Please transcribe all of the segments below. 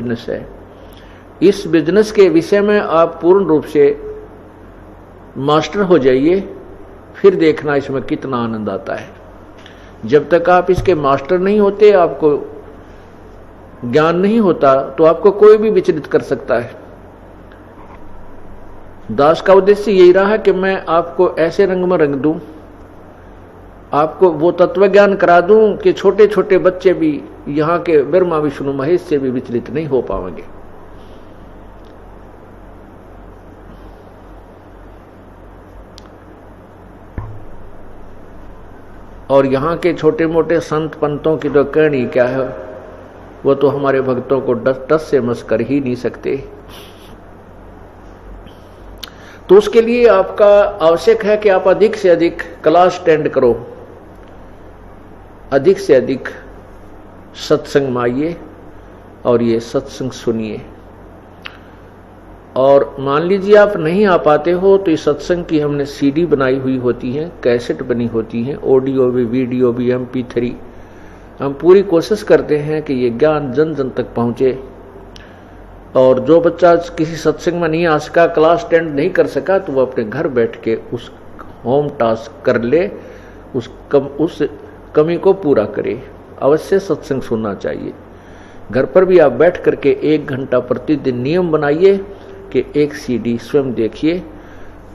Business है। इस business के विषय में आप पूर्ण रूप से मास्टर हो जाइए, फिर देखना इसमें कितना आनंद आता है। जब तक आप इसके मास्टर नहीं होते, आपको ज्ञान नहीं होता, तो आपको कोई भी विचलित कर सकता है। दास का उद्देश्य यही रहा है कि मैं आपको ऐसे रंग में रंग दूं, आपको वो तत्व ज्ञान करा दूं कि छोटे छोटे बच्चे भी यहां के ब्रह्मा विष्णु महेश से भी विचलित नहीं हो पाएंगे। और यहां के छोटे मोटे संत पंतों की तो कहानी क्या है, वो तो हमारे भक्तों को टस से मस कर ही नहीं सकते। तो उसके लिए आपका आवश्यक है कि आप अधिक से अधिक क्लास अटेंड करो, अधिक से अधिक सत्संग में आइए और ये सत्संग सुनिए। और मान लीजिए आप नहीं आ पाते हो, तो इस सत्संग की हमने सीडी बनाई हुई होती है, कैसेट बनी होती है, ऑडियो भी, वीडियो भी, MP3। हम पूरी कोशिश करते हैं कि ये ज्ञान जन जन तक पहुंचे। और जो बच्चा किसी सत्संग में नहीं आ सका, क्लास अटेंड नहीं कर सका, तो वो अपने घर बैठ के उस होम टास्क कर ले, उस कमी को पूरा करे। अवश्य सत्संग सुनना चाहिए। घर पर भी आप बैठ करके 1 घंटा प्रतिदिन नियम बनाइए कि एक CD स्वयं देखिए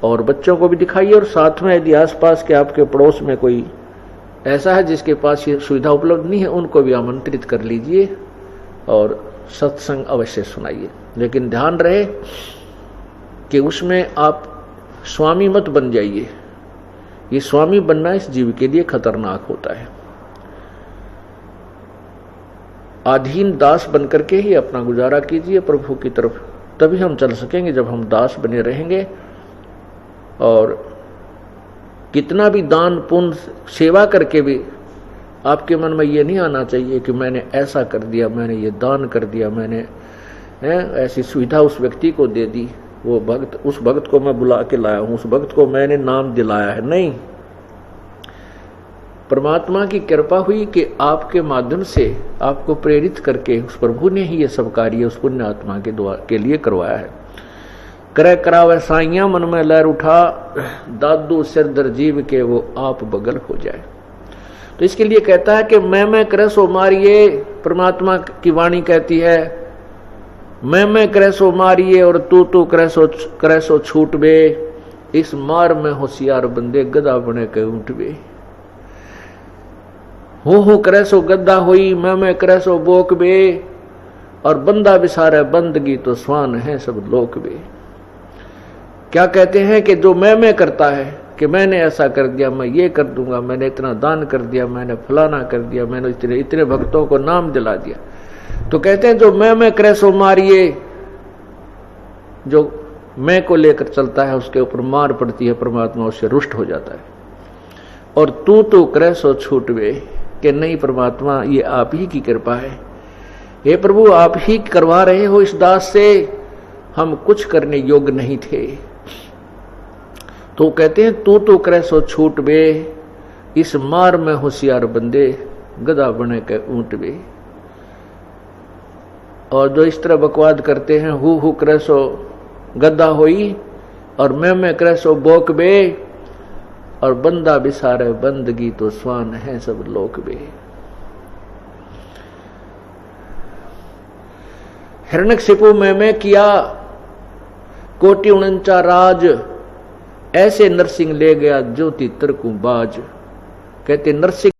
और बच्चों को भी दिखाइए। और साथ में यदि आसपास के आपके पड़ोस में कोई ऐसा है जिसके पास ये सुविधा उपलब्ध नहीं है, उनको भी आमंत्रित कर लीजिए और सत्संग अवश्य सुनाइए। लेकिन ध्यान रहे कि उसमें आप स्वामी मत बन जाइए। ये स्वामी बनना इस जीव के लिए खतरनाक होता है। अधीन दास बनकर के ही अपना गुजारा कीजिए प्रभु की तरफ, तभी हम चल सकेंगे जब हम दास बने रहेंगे। और कितना भी दान पुण्य सेवा करके भी आपके मन में ये नहीं आना चाहिए कि मैंने ऐसा कर दिया, मैंने ये दान कर दिया, मैंने ऐसी सुविधा उस व्यक्ति को दे दी, वो भक्त, उस भक्त को मैं बुला के लाया हूं, उस भक्त को मैंने नाम दिलाया है। नहीं, परमात्मा की कृपा हुई कि आपके माध्यम से आपको प्रेरित करके उस प्रभु ने ही ये सब कार्य उस पुण्य आत्मा के लिए करवाया है। करे करावे साइया मन में लहर उठा, दादू सिर दर जीव के वो आप बगल हो जाए। तो इसके लिए कहता है कि मैं करे सो मारिए। परमात्मा की वाणी कहती है मैं करे सो मारिए और तू करे सो छूट बे। इस मार में होशियार बंदे गधा बने के उठ बे। हो करे सो गद्दा होई, मैं करे सो बोक बे। और बंदा बिसारे बंदगी तो स्वान है सब लोक बे। क्या कहते हैं कि जो मैं करता है कि मैंने ऐसा कर दिया, मैं ये कर दूंगा, मैंने इतना दान कर दिया, मैंने फलाना कर दिया, मैंने इतने भक्तों को नाम दिला दिया, तो कहते हैं जो मैं करे सो मारिए। जो मैं को लेकर चलता है उसके ऊपर मार पड़ती है, परमात्मा उससे रुष्ट हो जाता है। और तू करे सो छूटवे, कि नहीं परमात्मा ये आप ही की कृपा है, हे प्रभु आप ही करवा रहे हो इस दास से, हम कुछ करने योग्य नहीं थे। तो कहते हैं तू करे सो छूट बे। इस मार में होशियार बंदे गधा बने के ऊंट बे। और जो इस तरह बकवाद करते हैं, हु करे सो गद्दा होई और मैं करे सो बोक बे। और बंदा बिसारे बंदगी तो स्वान है सब लोक बे। हिरण्यकशिपु मैं किया कोटि 49 राज। ऐसे नरसिंह ले गया ज्योति तरकू बाज। कहते नरसिंह